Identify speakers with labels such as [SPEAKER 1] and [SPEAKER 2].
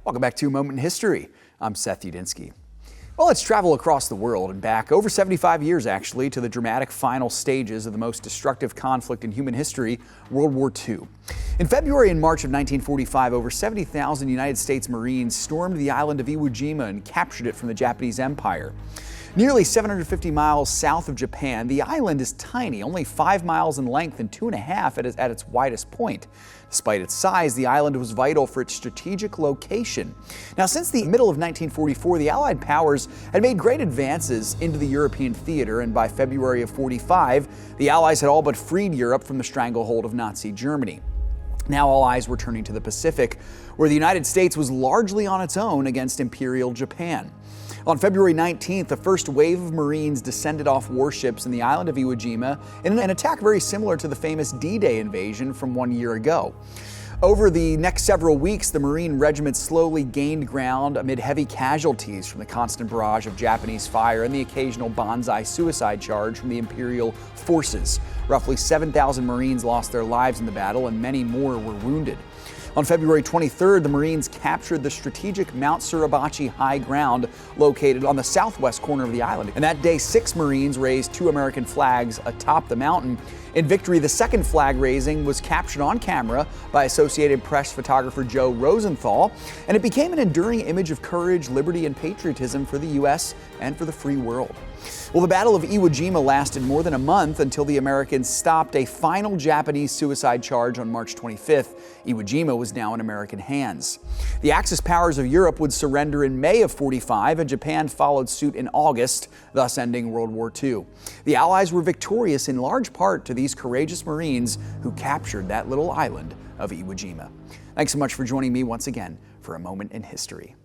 [SPEAKER 1] Welcome back to A Moment in History. I'm Seth Udinsky. Well, let's travel across the world and back over 75 years, actually, to the dramatic final stages of the most destructive conflict in human history, World War II. In February and March of 1945, over 70,000 United States Marines stormed the island of Iwo Jima and captured it from the Japanese Empire. Nearly 750 miles south of Japan, the island is tiny, only 5 miles in length and 2.5 at its widest point. Despite its size, the island was vital for its strategic location. Now, since the middle of 1944, the Allied powers had made great advances into the European theater, and by February of 45, the Allies had all but freed Europe from the stranglehold of Nazi Germany. Now all eyes were turning to the Pacific, where the United States was largely on its own against Imperial Japan. On February 19th, the first wave of Marines descended off warships in the island of Iwo Jima in an attack very similar to the famous D-Day invasion from 1 year ago. Over the next several weeks, the Marine regiment slowly gained ground amid heavy casualties from the constant barrage of Japanese fire and the occasional banzai suicide charge from the Imperial forces. Roughly 7,000 Marines lost their lives in the battle and many more were wounded. On February 23rd, the Marines captured the strategic Mount Suribachi high ground located on the southwest corner of the island. And that day, 6 Marines raised 2 American flags atop the mountain. In victory, the second flag raising was captured on camera by Associated Press photographer Joe Rosenthal, and it became an enduring image of courage, liberty, and patriotism for the U.S. and for the free world. Well, the Battle of Iwo Jima lasted more than a month until the Americans stopped a final Japanese suicide charge on March 25th. Iwo Jima was now in American hands. The Axis powers of Europe would surrender in May of 45, and Japan followed suit in August, thus ending World War II. The Allies were victorious in large part to these courageous Marines who captured that little island of Iwo Jima. Thanks so much for joining me once again for A Moment in History.